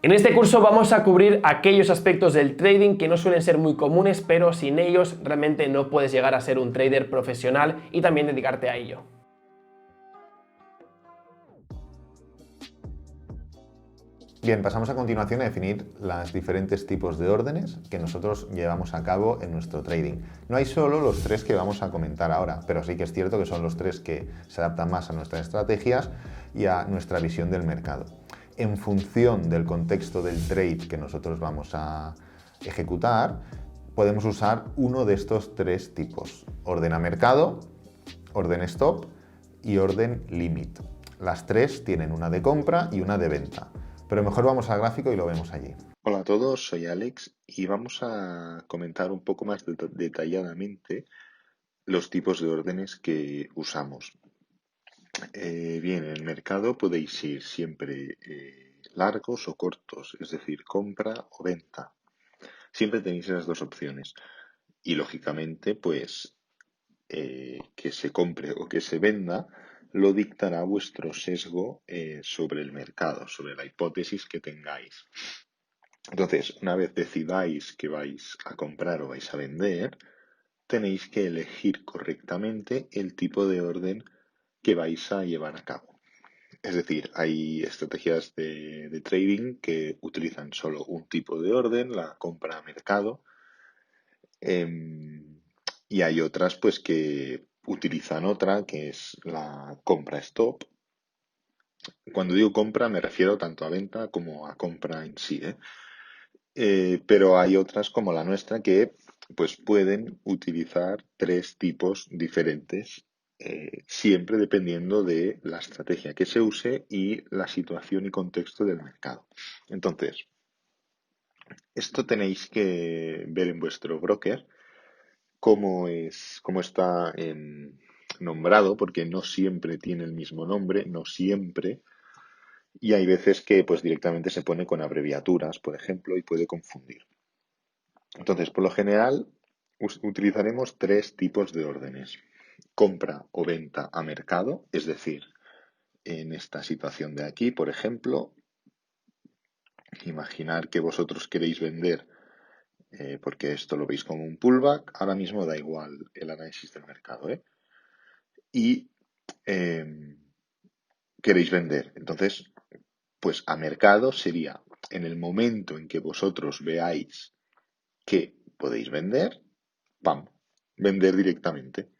En este curso vamos a cubrir aquellos aspectos del trading que no suelen ser muy comunes, pero sin ellos realmente no puedes llegar a ser un trader profesional y también dedicarte a ello. Bien, pasamos a continuación a definir los diferentes tipos de órdenes que nosotros llevamos a cabo en nuestro trading. No hay solo los tres que vamos a comentar ahora, pero sí que es cierto que son los tres que se adaptan más a nuestras estrategias y a nuestra visión del mercado. En función del contexto del trade que nosotros vamos a ejecutar, podemos usar uno de estos tres tipos: orden a mercado, orden stop y orden limit. Las tres tienen una de compra y una de venta. Pero mejor vamos al gráfico y lo vemos allí. Hola a todos, soy Alex y vamos a comentar un poco más detalladamente los tipos de órdenes que usamos. Bien, en el mercado podéis ir siempre largos o cortos, es decir, compra o venta. Siempre tenéis esas dos opciones. Y lógicamente, pues que se compre o que se venda lo dictará vuestro sesgo sobre el mercado, sobre la hipótesis que tengáis. Entonces, una vez decidáis que vais a comprar o vais a vender, tenéis que elegir correctamente el tipo de orden que vais a llevar a cabo. Es decir, hay estrategias de trading que utilizan solo un tipo de orden, la compra a mercado, y hay otras pues que utilizan otra, que es la compra stop. Cuando digo compra me refiero tanto a venta como a compra en sí, ¿eh? Pero hay otras como la nuestra que pues pueden utilizar tres tipos diferentes, siempre dependiendo de la estrategia que se use y la situación y contexto del mercado. Entonces, esto tenéis que ver en vuestro broker cómo está nombrado, porque no siempre tiene el mismo nombre, no siempre, y hay veces que pues directamente se pone con abreviaturas, por ejemplo, y puede confundir. Entonces, por lo general, utilizaremos tres tipos de órdenes: compra o venta a mercado, es decir, en esta situación de aquí, por ejemplo, imaginar que vosotros queréis vender, porque esto lo veis como un pullback, ahora mismo da igual el análisis del mercado, ¿eh? Y eh, queréis vender. Entonces, pues a mercado sería en el momento en que vosotros veáis que podéis vender, ¡pam!, vender directamente.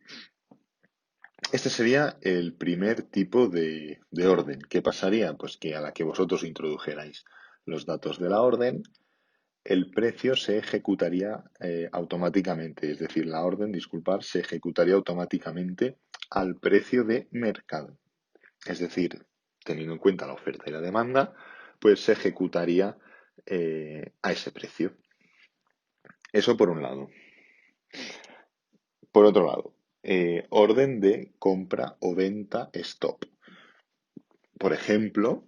Este sería el primer tipo de orden. ¿Qué pasaría? Pues que a la que vosotros introdujerais los datos de la orden, el precio se ejecutaría automáticamente. Es decir, la orden, disculpar, se ejecutaría automáticamente al precio de mercado. Es decir, teniendo en cuenta la oferta y la demanda, pues se ejecutaría a ese precio. Eso por un lado. Por otro lado, orden de compra o venta stop. Por ejemplo,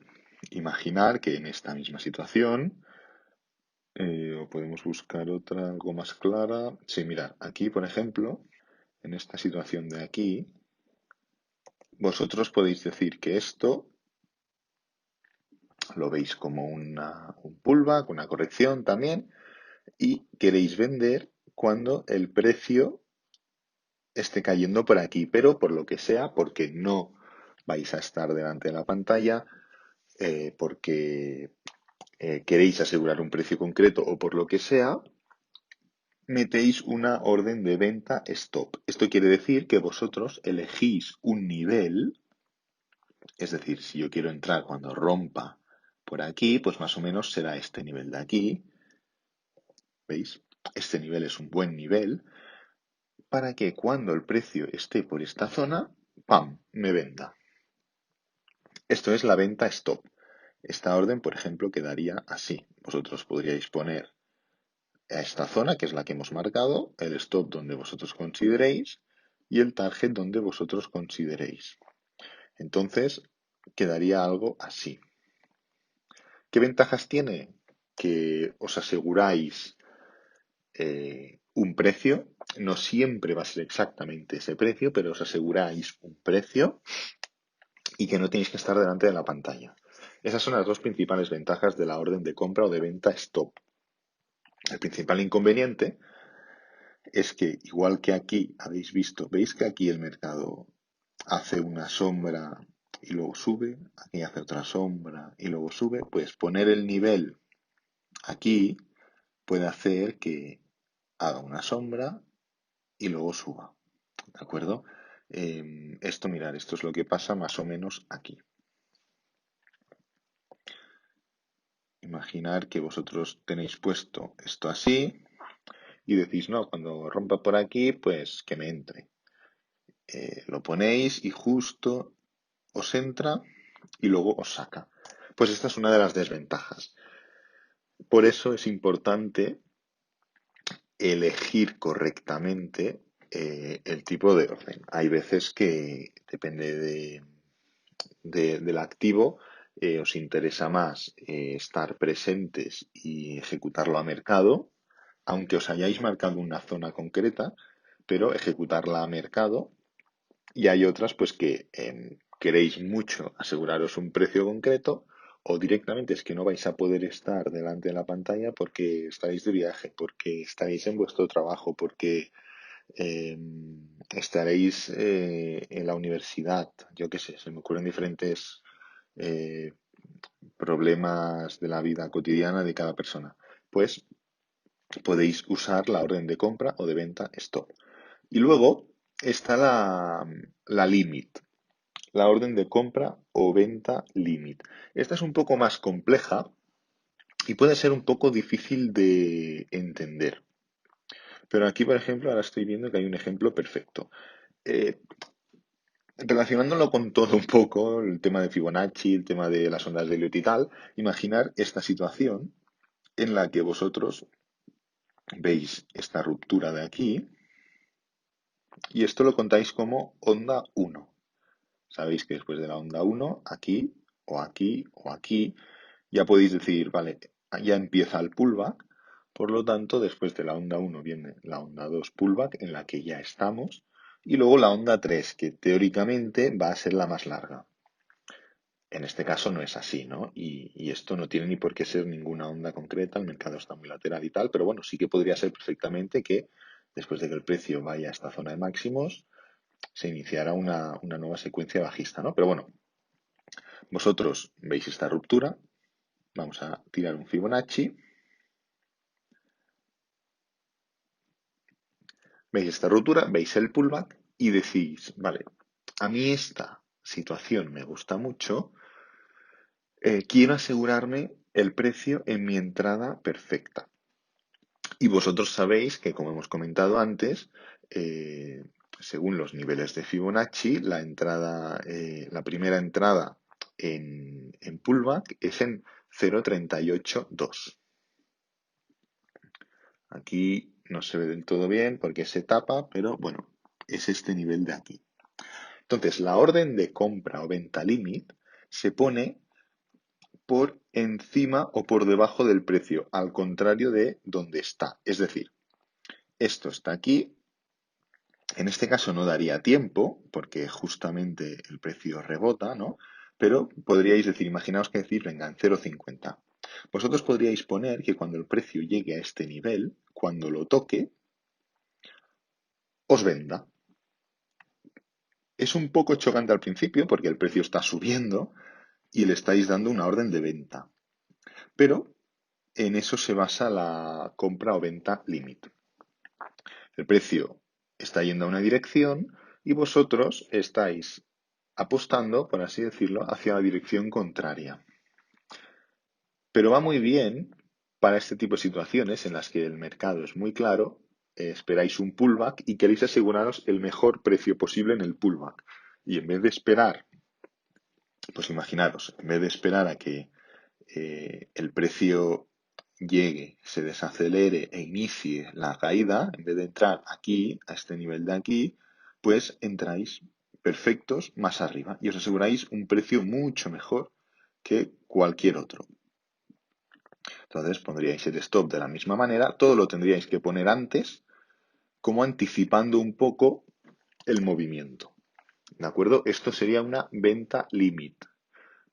imaginar que en esta misma situación, o podemos buscar otra algo más clara. Sí, mirad, aquí, por ejemplo, en esta situación de aquí, vosotros podéis decir que esto lo veis como un pullback, una corrección también, y queréis vender cuando el precio esté cayendo por aquí, pero por lo que sea, porque no vais a estar delante de la pantalla, porque queréis asegurar un precio concreto o por lo que sea, metéis una orden de venta stop. Esto quiere decir que vosotros elegís un nivel, es decir, si yo quiero entrar cuando rompa por aquí, pues más o menos será este nivel de aquí. ¿Veis? Este nivel es un buen nivel para que cuando el precio esté por esta zona, ¡pam!, me venda. Esto es la venta stop. Esta orden, por ejemplo, quedaría así. Vosotros podríais poner a esta zona, que es la que hemos marcado, el stop donde vosotros consideréis y el target donde vosotros consideréis. Entonces, quedaría algo así. ¿Qué ventajas tiene? Que os aseguráis un precio. No siempre va a ser exactamente ese precio, pero os aseguráis un precio y que no tenéis que estar delante de la pantalla. Esas son las dos principales ventajas de la orden de compra o de venta stop. El principal inconveniente es que, igual que aquí habéis visto, veis que aquí el mercado hace una sombra y luego sube, aquí hace otra sombra y luego sube, pues poner el nivel aquí puede hacer que haga una sombra y luego suba, ¿de acuerdo? Mirar, esto es lo que pasa más o menos aquí. Imaginar que vosotros tenéis puesto esto así y decís, no, cuando rompa por aquí, pues que me entre. Lo ponéis y justo os entra y luego os saca. Pues esta es una de las desventajas. Por eso es importante elegir correctamente el tipo de orden. Hay veces que depende del activo, os interesa más estar presentes y ejecutarlo a mercado, aunque os hayáis marcado una zona concreta, pero ejecutarla a mercado. Y hay otras pues que queréis mucho aseguraros un precio concreto o directamente es que no vais a poder estar delante de la pantalla porque estaréis de viaje, porque estaréis en vuestro trabajo, porque eh, estaréis en la universidad, yo qué sé, se me ocurren diferentes eh, problemas de la vida cotidiana de cada persona. Pues podéis usar la orden de compra o de venta stop. Y luego está la limit, la orden de compra o venta limit. Esta es un poco más compleja y puede ser un poco difícil de entender. Pero aquí, por ejemplo, ahora estoy viendo que hay un ejemplo perfecto. Eh, Relacionándolo con todo un poco, el tema de Fibonacci, el tema de las ondas de Elliott y tal, imaginar esta situación en la que vosotros veis esta ruptura de aquí y esto lo contáis como onda 1. Sabéis que después de la onda 1, aquí o aquí o aquí, ya podéis decir, vale, ya empieza el pullback, por lo tanto, después de la onda 1 viene la onda 2 pullback, en la que ya estamos, y luego la onda 3, que teóricamente va a ser la más larga. En este caso no es así, ¿no? Y esto no tiene ni por qué ser ninguna onda concreta, el mercado está muy lateral y tal, pero bueno, sí que podría ser perfectamente que después de que el precio vaya a esta zona de máximos, se iniciara una nueva secuencia bajista, ¿no? Pero bueno, vosotros veis esta ruptura, vamos a tirar un Fibonacci, veis esta ruptura, veis el pullback y decís, vale, a mí esta situación me gusta mucho, quiero asegurarme el precio en mi entrada perfecta. Y vosotros sabéis que, como hemos comentado antes, según los niveles de Fibonacci, la primera entrada en pullback es en 0,382. Aquí no se ve del todo bien porque se tapa, pero bueno, es este nivel de aquí. Entonces, la orden de compra o venta limit se pone por encima o por debajo del precio, al contrario de donde está. Es decir, esto está aquí. En este caso no daría tiempo, porque justamente el precio rebota, ¿no? Pero podríais decir, imaginaos que decir, venga, en 0,50. Vosotros podríais poner que cuando el precio llegue a este nivel, cuando lo toque, os venda. Es un poco chocante al principio porque el precio está subiendo y le estáis dando una orden de venta. Pero en eso se basa la compra o venta limit. El precio está yendo a una dirección y vosotros estáis apostando, por así decirlo, hacia la dirección contraria. Pero va muy bien para este tipo de situaciones en las que el mercado es muy claro, esperáis un pullback y queréis aseguraros el mejor precio posible en el pullback. Y en vez de esperar, pues imaginaros, en vez de esperar a que el precio llegue, se desacelere e inicie la caída, en vez de entrar aquí, a este nivel de aquí, pues entráis perfectos más arriba y os aseguráis un precio mucho mejor que cualquier otro. Entonces pondríais el stop de la misma manera, todo lo tendríais que poner antes, como anticipando un poco el movimiento. ¿De acuerdo? Esto sería una venta limit.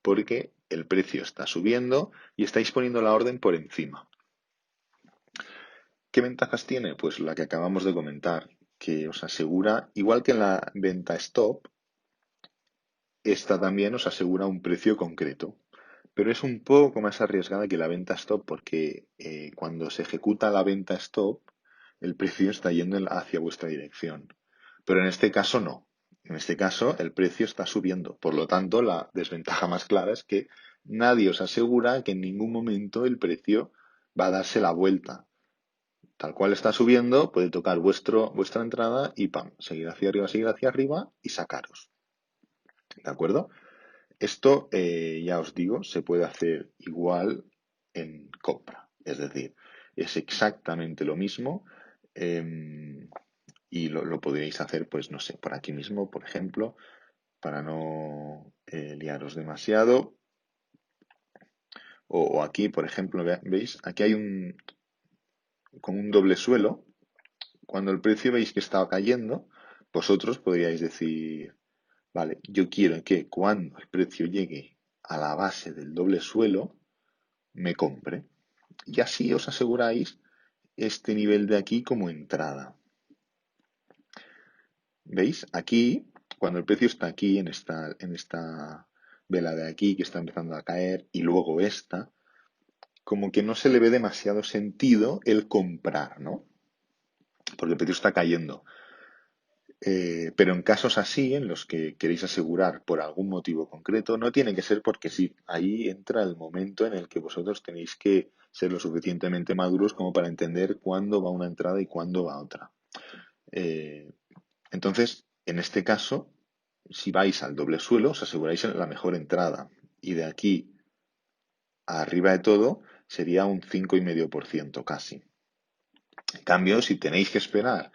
porque el precio está subiendo y estáis poniendo la orden por encima. ¿Qué ventajas tiene? Pues la que acabamos de comentar, que os asegura, igual que en la venta stop, esta también os asegura un precio concreto, pero es un poco más arriesgada que la venta stop porque cuando se ejecuta la venta stop, el precio está yendo hacia vuestra dirección. Pero en este caso no. En este caso el precio está subiendo. Por lo tanto, la desventaja más clara es que nadie os asegura que en ningún momento el precio va a darse la vuelta. Tal cual está subiendo, puede tocar vuestra entrada y ¡pam! Seguir hacia arriba y sacaros. ¿De acuerdo? Esto, ya os digo, se puede hacer igual en compra. Es decir, es exactamente lo mismo y lo podríais hacer, pues no sé, por aquí mismo, por ejemplo, para no liaros demasiado. O aquí, por ejemplo, ¿veis? Aquí hay como un doble suelo. Cuando el precio veis que está cayendo, vosotros podríais decir, vale, yo quiero que cuando el precio llegue a la base del doble suelo, me compre. Y así os aseguráis este nivel de aquí como entrada. ¿Veis? Aquí, cuando el precio está aquí, en esta vela de aquí que está empezando a caer, y luego esta, como que no se le ve demasiado sentido el comprar, ¿no? Porque el precio está cayendo. Pero en casos así, en los que queréis asegurar por algún motivo concreto, no tiene que ser porque sí. Ahí entra el momento en el que vosotros tenéis que ser lo suficientemente maduros como para entender cuándo va una entrada y cuándo va otra. Entonces, en este caso, si vais al doble suelo, os aseguráis la mejor entrada. Y de aquí a arriba de todo sería un 5,5% casi. En cambio, si tenéis que esperar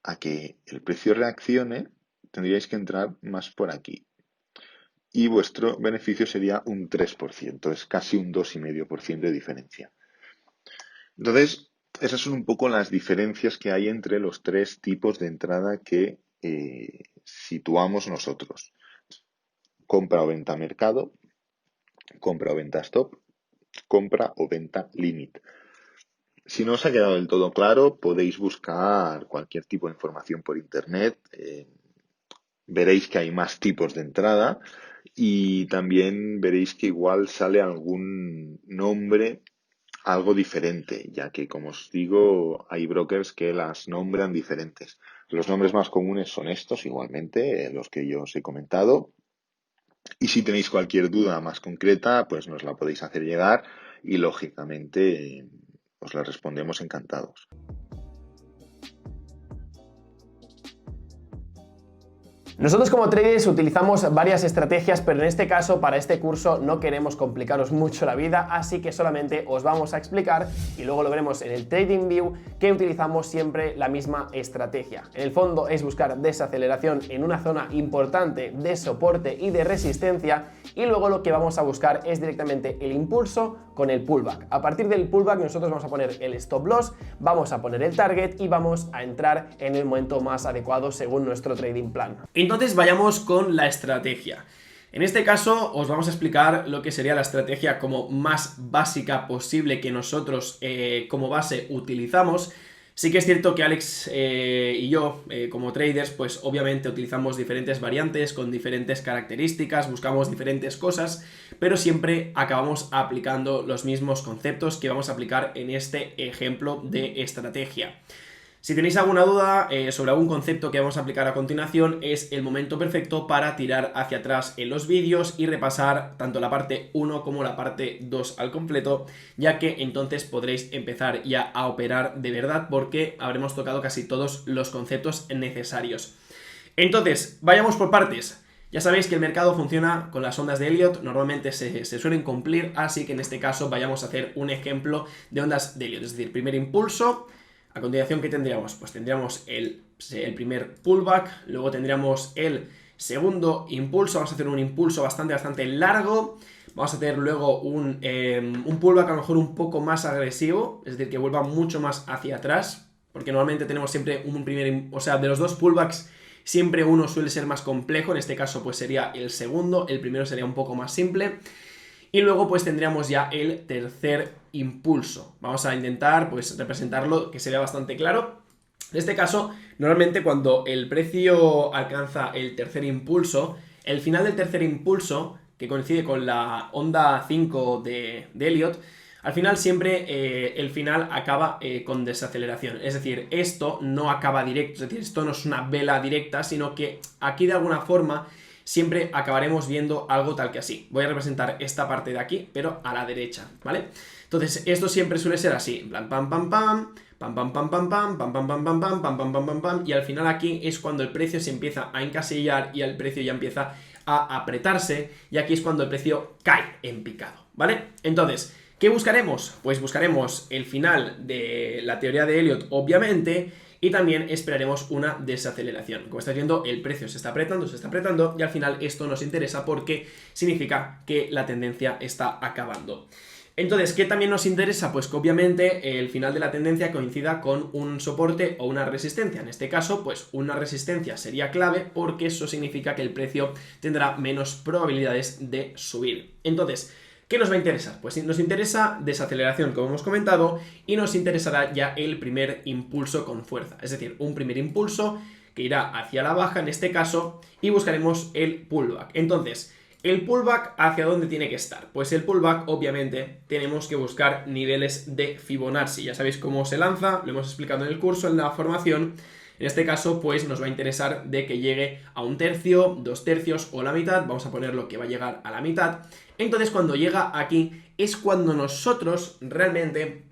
a que el precio reaccione, tendríais que entrar más por aquí. Y vuestro beneficio sería un 3%, es casi un 2,5% de diferencia. Entonces, esas son un poco las diferencias que hay entre los tres tipos de entrada que situamos nosotros. Compra o venta mercado, compra o venta stop, compra o venta limit. Si no os ha quedado del todo claro, podéis buscar cualquier tipo de información por internet. Veréis que hay más tipos de entrada y también veréis que igual sale algún nombre algo diferente, ya que, como os digo, hay brokers que las nombran diferentes. Los nombres más comunes son estos, igualmente, los que yo os he comentado. Y si tenéis cualquier duda más concreta, pues nos la podéis hacer llegar y, lógicamente, os la respondemos encantados. Nosotros como traders utilizamos varias estrategias, pero en este caso, para este curso, no queremos complicaros mucho la vida, así que solamente os vamos a explicar, y luego lo veremos en el TradingView, que utilizamos siempre la misma estrategia. En el fondo es buscar desaceleración en una zona importante de soporte y de resistencia, y luego lo que vamos a buscar es directamente el impulso con el pullback. A partir del pullback nosotros vamos a poner el stop loss, vamos a poner el target y vamos a entrar en el momento más adecuado según nuestro trading plan. Entonces vayamos con la estrategia. En este caso os vamos a explicar lo que sería la estrategia como más básica posible que nosotros como base utilizamos. Sí que es cierto que Alex y yo, como traders, pues obviamente utilizamos diferentes variantes con diferentes características, buscamos diferentes cosas, pero siempre acabamos aplicando los mismos conceptos que vamos a aplicar en este ejemplo de estrategia. Si tenéis alguna duda sobre algún concepto que vamos a aplicar a continuación, es el momento perfecto para tirar hacia atrás en los vídeos y repasar tanto la parte 1 como la parte 2 al completo, ya que entonces podréis empezar ya a operar de verdad porque habremos tocado casi todos los conceptos necesarios. Entonces, vayamos por partes. Ya sabéis que el mercado funciona con las ondas de Elliott, normalmente se suelen cumplir, así que en este caso vayamos a hacer un ejemplo de ondas de Elliott, es decir, primer impulso. A continuación, ¿qué tendríamos? Pues tendríamos el primer pullback, luego tendríamos el segundo impulso, vamos a hacer un impulso bastante largo, vamos a hacer luego un pullback a lo mejor un poco más agresivo, es decir, que vuelva mucho más hacia atrás, porque normalmente tenemos siempre un primer, o sea, de los dos pullbacks siempre uno suele ser más complejo, en este caso pues sería el segundo, el primero sería un poco más simple. Y luego pues tendríamos ya el tercer impulso. Vamos a intentar pues representarlo que se vea bastante claro. En este caso, normalmente cuando el precio alcanza el tercer impulso, el final del tercer impulso, que coincide con la onda 5 de Elliott, al final siempre el final acaba con desaceleración. Es decir, esto no acaba directo, es decir, esto no es una vela directa, sino que aquí de alguna forma siempre acabaremos viendo algo tal que así. Voy a representar esta parte de aquí, pero a la derecha, ¿vale? Entonces, esto siempre suele ser así, en plan pam pam pam, pam pam pam pam pam, pam pam pam pam pam, pam pam pam pam pam, y al final aquí es cuando el precio se empieza a encasillar y el precio ya empieza a apretarse, y aquí es cuando el precio cae en picado, ¿vale? Entonces, ¿qué buscaremos? Pues buscaremos el final de la teoría de Elliott, obviamente, y también esperaremos una desaceleración. Como estáis viendo, el precio se está apretando, y al final esto nos interesa porque significa que la tendencia está acabando. Entonces, ¿qué también nos interesa? Pues que obviamente el final de la tendencia coincida con un soporte o una resistencia. En este caso, pues una resistencia sería clave porque eso significa que el precio tendrá menos probabilidades de subir. Entonces, ¿qué nos va a interesar? Pues nos interesa desaceleración, como hemos comentado, y nos interesará ya el primer impulso con fuerza. Es decir, un primer impulso que irá hacia la baja en este caso y buscaremos el pullback. Entonces, ¿el pullback hacia dónde tiene que estar? Pues el pullback, obviamente, tenemos que buscar niveles de Fibonacci. Ya sabéis cómo se lanza, lo hemos explicado en el curso, en la formación. En este caso, pues nos va a interesar de que llegue a 1/3, 2/3 o la mitad. Vamos a poner lo que va a llegar a la mitad. Entonces, cuando llega aquí, es cuando nosotros realmente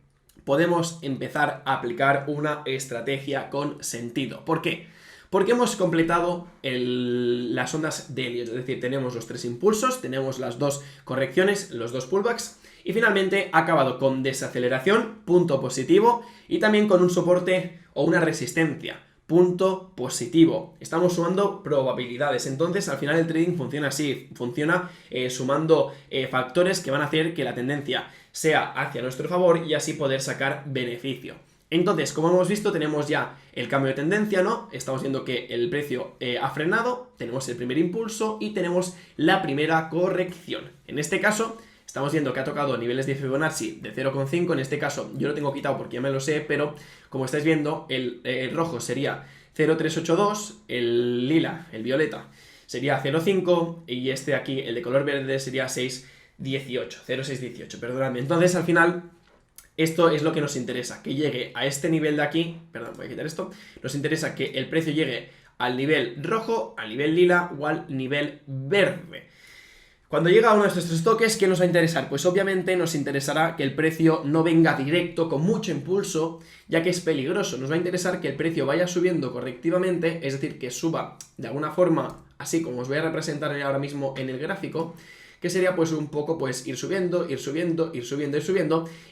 podemos empezar a aplicar una estrategia con sentido. ¿Por qué? Porque hemos completado las ondas de Elliott, es decir, tenemos los 3 impulsos, tenemos las 2 correcciones, los 2 pullbacks, y finalmente ha acabado con desaceleración, punto positivo, y también con un soporte o una resistencia, punto positivo. Estamos sumando probabilidades, entonces al final el trading funciona así, funciona sumando factores que van a hacer que la tendencia sea hacia nuestro favor y así poder sacar beneficio. Entonces, como hemos visto, tenemos ya el cambio de tendencia, ¿no? Estamos viendo que el precio ha frenado, tenemos el primer impulso y tenemos la primera corrección. En este caso, estamos viendo que ha tocado niveles de Fibonacci de 0,5, en este caso yo lo tengo quitado porque ya me lo sé, pero como estáis viendo, el rojo sería 0,382, el lila, el violeta, sería 0,5 y este aquí, el de color verde, sería 0,618, perdonadme. Entonces, al final, esto es lo que nos interesa, que llegue a este nivel de aquí, perdón, voy a quitar esto, nos interesa que el precio llegue al nivel rojo, al nivel lila o al nivel verde. Cuando llega a uno de estos 3 toques, ¿qué nos va a interesar? Pues obviamente nos interesará que el precio no venga directo con mucho impulso, ya que es peligroso. Nos va a interesar que el precio vaya subiendo correctivamente, es decir, que suba de alguna forma, así como os voy a representar ahora mismo en el gráfico, que sería pues un poco pues ir subiendo, y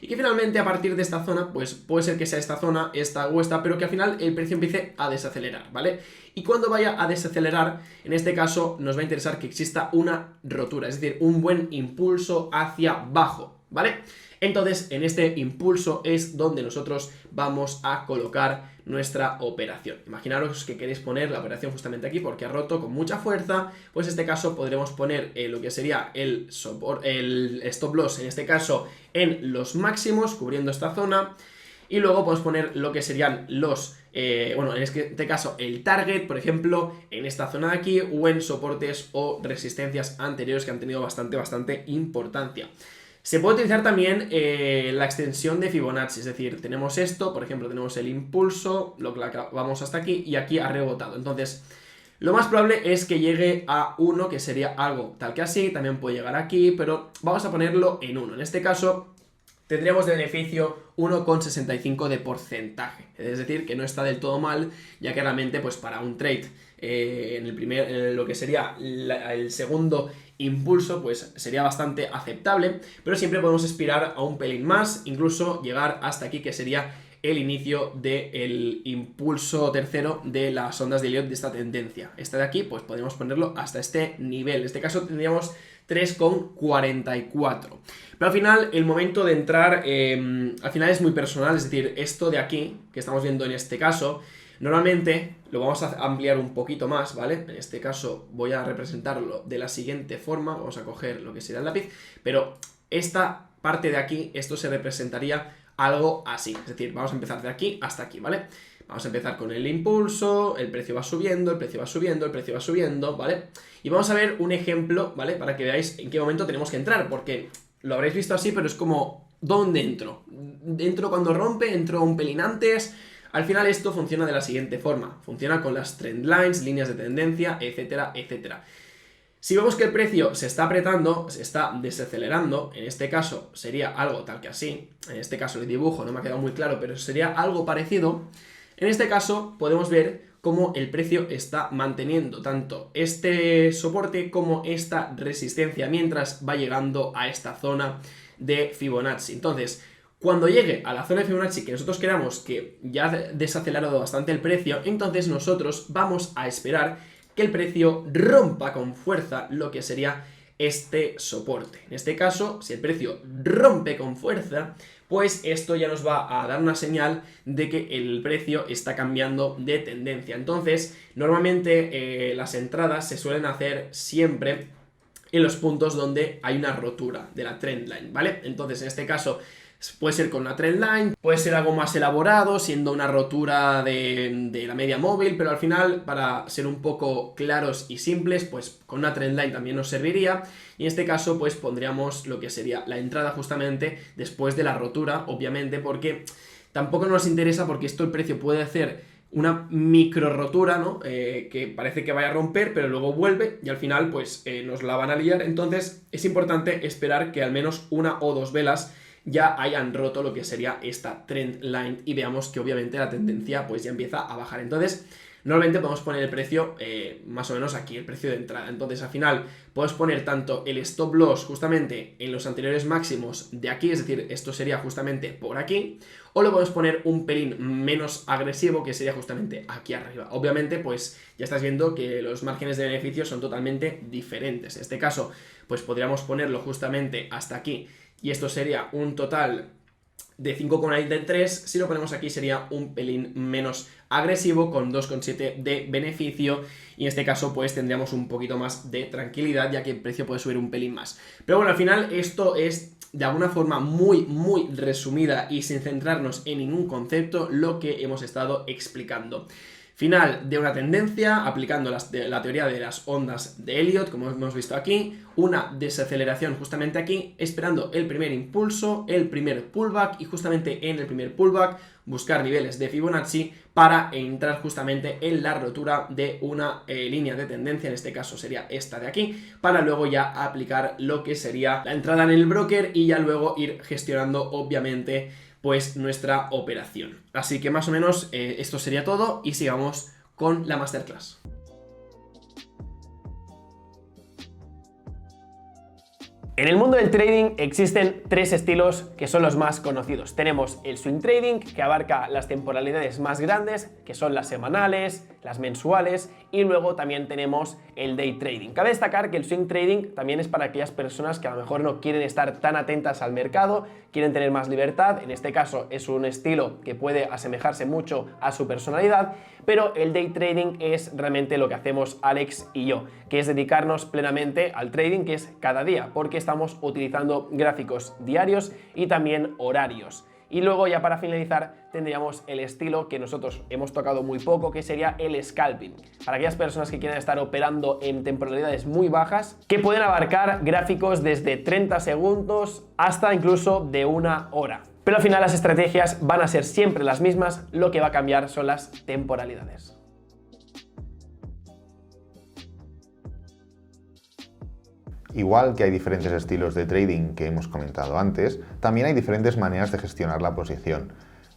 que finalmente a partir de esta zona, pues puede ser que sea esta zona, esta o esta, pero que al final el precio empiece a desacelerar, ¿vale? Y cuando vaya a desacelerar, en este caso nos va a interesar que exista una rotura, es decir, un buen impulso hacia abajo, ¿vale? Entonces, en este impulso es donde nosotros vamos a colocar nuestra operación. Imaginaros que queréis poner la operación justamente aquí porque ha roto con mucha fuerza, pues en este caso podremos poner lo que sería el stop loss, en este caso en los máximos, cubriendo esta zona, y luego podemos poner lo que serían los, en este caso el target, por ejemplo, en esta zona de aquí, o en soportes o resistencias anteriores que han tenido bastante importancia. Se puede utilizar también la extensión de Fibonacci, es decir, tenemos esto, por ejemplo, tenemos el impulso, lo que vamos hasta aquí y aquí ha rebotado. Entonces, lo más probable es que llegue a 1, que sería algo tal que así, también puede llegar aquí, pero vamos a ponerlo en 1. En este caso, tendríamos de beneficio 1,65 de porcentaje, es decir, que no está del todo mal, ya que realmente, pues para un trade en lo que sería el segundo impulso, pues sería bastante aceptable, pero siempre podemos aspirar a un pelín más, incluso llegar hasta aquí, que sería el inicio del impulso tercero de las ondas de Elliott de esta tendencia. Esta de aquí, pues podemos ponerlo hasta este nivel. En este caso tendríamos 3,44. Pero al final, el momento de entrar, al final es muy personal, es decir, esto de aquí, que estamos viendo en este caso, Normalmente lo vamos a ampliar un poquito más, ¿vale? En este caso voy a representarlo de la siguiente forma, vamos a coger lo que sería el lápiz, pero esta parte de aquí, esto se representaría algo así, es decir, vamos a empezar de aquí hasta aquí, ¿vale? Vamos a empezar con el impulso, el precio va subiendo, el precio va subiendo, el precio va subiendo, ¿vale? Y vamos a ver un ejemplo, ¿vale? Para que veáis en qué momento tenemos que entrar, porque lo habréis visto así, pero es como, ¿dónde entro? ¿Entro cuando rompe? ¿Entro un pelín antes? Al final esto funciona de la siguiente forma, funciona con las trend lines, líneas de tendencia, etcétera, etcétera. Si vemos que el precio se está apretando, se está desacelerando, en este caso sería algo tal que así, en este caso el dibujo no me ha quedado muy claro, pero sería algo parecido. En este caso podemos ver cómo el precio está manteniendo tanto este soporte como esta resistencia mientras va llegando a esta zona de Fibonacci. Entonces, cuando llegue a la zona de Fibonacci que nosotros queramos que ya ha desacelerado bastante el precio, entonces nosotros vamos a esperar que el precio rompa con fuerza lo que sería este soporte. En este caso, si el precio rompe con fuerza, pues esto ya nos va a dar una señal de que el precio está cambiando de tendencia. Entonces, normalmente las entradas se suelen hacer siempre en los puntos donde hay una rotura de la trend line, ¿vale? Entonces, en este caso, puede ser con una trend line, puede ser algo más elaborado, siendo una rotura de la media móvil, pero al final, para ser un poco claros y simples, pues con una trend line también nos serviría. Y en este caso, pues pondríamos lo que sería la entrada justamente después de la rotura, obviamente, porque tampoco nos interesa, porque esto el precio puede hacer una micro rotura, ¿no? Que parece que vaya a romper, pero luego vuelve y al final, pues nos la van a liar. Entonces, es importante esperar que al menos una o dos velas ya hayan roto lo que sería esta trend line y veamos que obviamente la tendencia pues ya empieza a bajar. Entonces, normalmente podemos poner el precio más o menos aquí, el precio de entrada. Entonces, al final, podemos poner tanto el stop loss justamente en los anteriores máximos de aquí, es decir, esto sería justamente por aquí, o lo podemos poner un pelín menos agresivo, que sería justamente aquí arriba. Obviamente, pues ya estás viendo que los márgenes de beneficio son totalmente diferentes. En este caso, pues podríamos ponerlo justamente hasta aquí, y esto sería un total de 5,93, si lo ponemos aquí sería un pelín menos agresivo con 2,7 de beneficio y en este caso pues tendríamos un poquito más de tranquilidad ya que el precio puede subir un pelín más. Pero bueno, al final esto es de alguna forma muy resumida y sin centrarnos en ningún concepto lo que hemos estado explicando. Final de una tendencia, aplicando la teoría de las ondas de Elliott, como hemos visto aquí, una desaceleración justamente aquí, esperando el primer impulso, el primer pullback, y justamente en el primer pullback buscar niveles de Fibonacci para entrar justamente en la rotura de una línea de tendencia, en este caso sería esta de aquí, para luego ya aplicar lo que sería la entrada en el broker y ya luego ir gestionando obviamente pues nuestra operación. Así que más o menos esto sería todo y sigamos con la masterclass. En el mundo del trading existen tres estilos que son los más conocidos. Tenemos el swing trading, que abarca las temporalidades más grandes, que son las semanales, las mensuales, y luego también tenemos el day trading. Cabe destacar que el swing trading también es para aquellas personas que a lo mejor no quieren estar tan atentas al mercado, quieren tener más libertad. En este caso es un estilo que puede asemejarse mucho a su personalidad, pero el day trading es realmente lo que hacemos Alex y yo, que es dedicarnos plenamente al trading, que es cada día, porque estamos utilizando gráficos diarios y también horarios. Y luego ya para finalizar tendríamos el estilo que nosotros hemos tocado muy poco, que sería el scalping, para aquellas personas que quieran estar operando en temporalidades muy bajas, que pueden abarcar gráficos desde 30 segundos hasta incluso de una hora. Pero al final las estrategias van a ser siempre las mismas, lo que va a cambiar son las temporalidades. Igual que hay diferentes estilos de trading que hemos comentado antes, también hay diferentes maneras de gestionar la posición.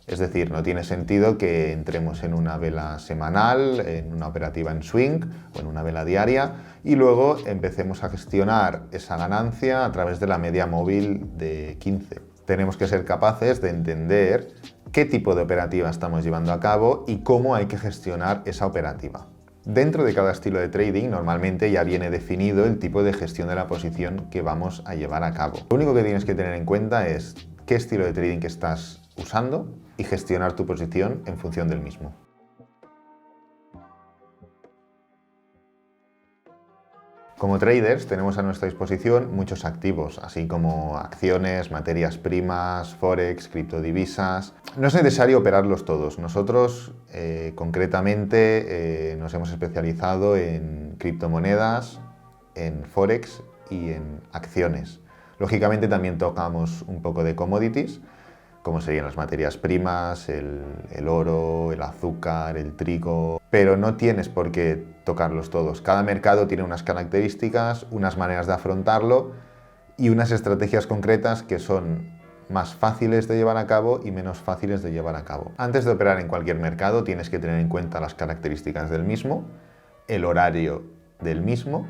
Es decir, no tiene sentido que entremos en una vela semanal, en una operativa en swing o en una vela diaria y luego empecemos a gestionar esa ganancia a través de la media móvil de 15. Tenemos que ser capaces de entender qué tipo de operativa estamos llevando a cabo y cómo hay que gestionar esa operativa. Dentro de cada estilo de trading normalmente ya viene definido el tipo de gestión de la posición que vamos a llevar a cabo. Lo único que tienes que tener en cuenta es qué estilo de trading que estás usando y gestionar tu posición en función del mismo. Como traders tenemos a nuestra disposición muchos activos, así como acciones, materias primas, forex, criptodivisas. No es necesario operarlos todos. Nosotros concretamente nos hemos especializado en criptomonedas, en forex y en acciones. Lógicamente también tocamos un poco de commodities, como serían las materias primas, el oro, el azúcar, el trigo, pero no tienes por qué tocarlos todos. Cada mercado tiene unas características, unas maneras de afrontarlo y unas estrategias concretas que son más fáciles de llevar a cabo y menos fáciles de llevar a cabo. Antes de operar en cualquier mercado tienes que tener en cuenta las características del mismo, el horario del mismo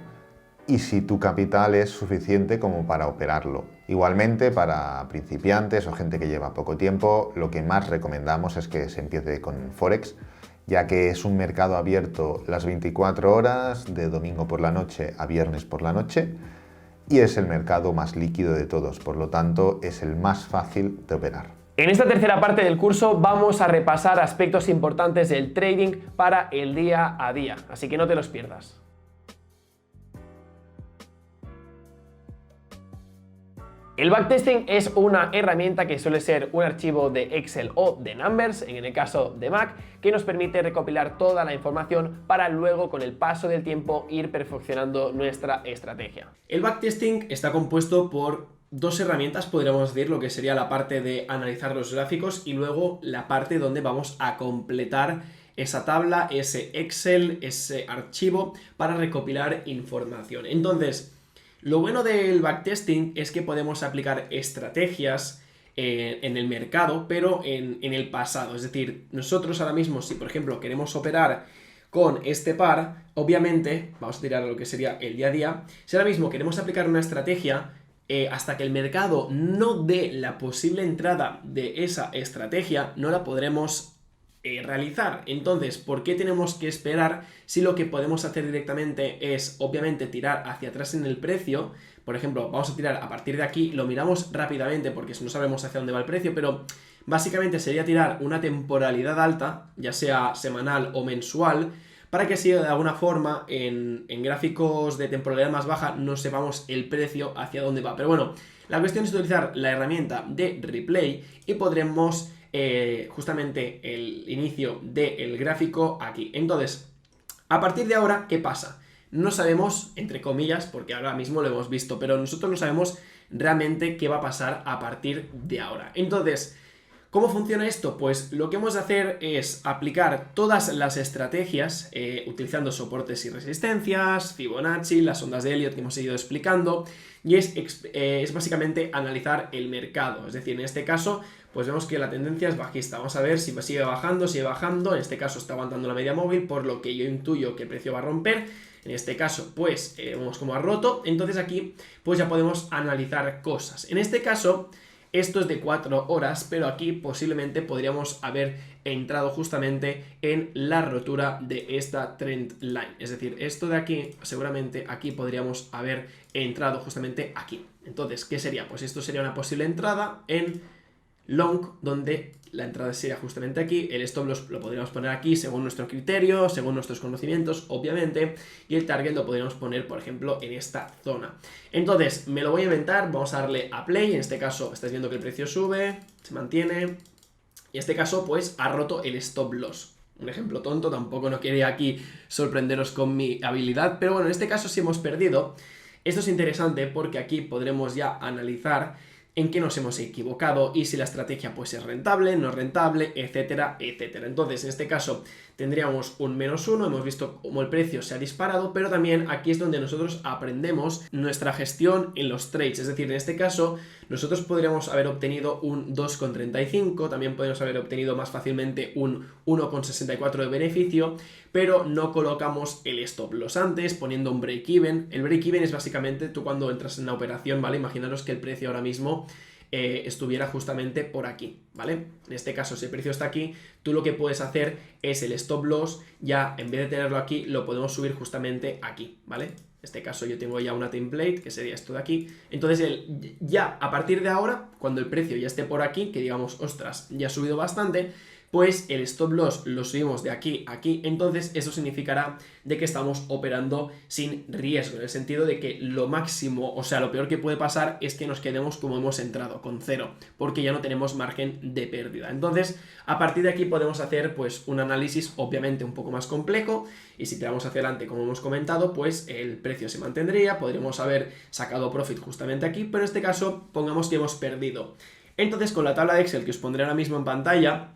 y si tu capital es suficiente como para operarlo. Igualmente, para principiantes o gente que lleva poco tiempo, lo que más recomendamos es que se empiece con Forex, ya que es un mercado abierto las 24 horas, de domingo por la noche a viernes por la noche, y es el mercado más líquido de todos, por lo tanto es el más fácil de operar. En esta tercera parte del curso vamos a repasar aspectos importantes del trading para el día a día, así que no te los pierdas. El backtesting es una herramienta que suele ser un archivo de Excel o de Numbers, en el caso de Mac, que nos permite recopilar toda la información para luego, con el paso del tiempo, ir perfeccionando nuestra estrategia. El backtesting está compuesto por dos herramientas, podríamos decir, lo que sería la parte de analizar los gráficos y luego la parte donde vamos a completar esa tabla, ese Excel, ese archivo para recopilar información. Entonces, lo bueno del backtesting es que podemos aplicar estrategias en el mercado, pero en el pasado. Es decir, nosotros ahora mismo, si por ejemplo queremos operar con este par, obviamente, vamos a tirar lo que sería el día a día, si ahora mismo queremos aplicar una estrategia, hasta que el mercado no dé la posible entrada de esa estrategia, no la podremos realizar. Entonces, ¿por qué tenemos que esperar si lo que podemos hacer directamente es, obviamente, tirar hacia atrás en el precio? Por ejemplo, vamos a tirar a partir de aquí, lo miramos rápidamente porque no sabemos hacia dónde va el precio, pero básicamente sería tirar una temporalidad alta, ya sea semanal o mensual, para que así de alguna forma en gráficos de temporalidad más baja no sepamos el precio hacia dónde va. Pero bueno, la cuestión es utilizar la herramienta de replay y podremos justamente el inicio del gráfico aquí. Entonces, a partir de ahora, ¿qué pasa? No sabemos, entre comillas, porque ahora mismo lo hemos visto, pero nosotros no sabemos realmente qué va a pasar a partir de ahora. Entonces, ¿cómo funciona esto? Pues lo que hemos de hacer es aplicar todas las estrategias utilizando soportes y resistencias, Fibonacci, las ondas de Elliott que hemos ido explicando, y es básicamente analizar el mercado. Es decir, en este caso, pues vemos que la tendencia es bajista. Vamos a ver si sigue bajando, en este caso está aguantando la media móvil, por lo que yo intuyo que el precio va a romper. En este caso, pues vemos cómo ha roto, entonces aquí pues ya podemos analizar cosas. En este caso, esto es de 4 horas, pero aquí posiblemente podríamos haber entrado justamente en la rotura de esta trend line. Es decir, esto de aquí, seguramente aquí podríamos haber entrado justamente aquí. Entonces, ¿qué sería? Pues esto sería una posible entrada en long, donde la entrada sería justamente aquí, el stop loss lo podríamos poner aquí según nuestro criterio, según nuestros conocimientos, obviamente, y el target lo podríamos poner, por ejemplo, en esta zona. Entonces, me lo voy a inventar, vamos a darle a play, en este caso estáis viendo que el precio sube, se mantiene, y en este caso, pues, ha roto el stop loss. Un ejemplo tonto, tampoco no quería aquí sorprenderos con mi habilidad, pero bueno, en este caso sí hemos perdido. Esto es interesante porque aquí podremos ya analizar en qué nos hemos equivocado y si la estrategia pues es rentable, no rentable, etcétera, etcétera. Entonces, en este caso tendríamos un -1, hemos visto cómo el precio se ha disparado, pero también aquí es donde nosotros aprendemos nuestra gestión en los trades. Es decir, en este caso nosotros podríamos haber obtenido un 2,35, también podríamos haber obtenido más fácilmente un 1,64 de beneficio, pero no colocamos el stop loss antes, poniendo un break-even. El break-even es básicamente tú cuando entras en una operación, ¿vale? Imaginaros que el precio ahora mismo estuviera justamente por aquí, ¿vale? En este caso, si el precio está aquí, tú lo que puedes hacer es el stop loss, ya en vez de tenerlo aquí, lo podemos subir justamente aquí, ¿vale? En este caso yo tengo ya una template, que sería esto de aquí. Entonces, ya a partir de ahora, cuando el precio ya esté por aquí, que digamos, ostras, ya ha subido bastante, pues el stop loss lo subimos de aquí a aquí, entonces eso significará de que estamos operando sin riesgo, en el sentido de que lo máximo, o sea, lo peor que puede pasar es que nos quedemos como hemos entrado, con cero, porque ya no tenemos margen de pérdida. Entonces, a partir de aquí podemos hacer pues un análisis obviamente un poco más complejo, y si tiramos hacia adelante, como hemos comentado, pues el precio se mantendría, podríamos haber sacado profit justamente aquí, pero en este caso pongamos que hemos perdido. Entonces, con la tabla de Excel que os pondré ahora mismo en pantalla,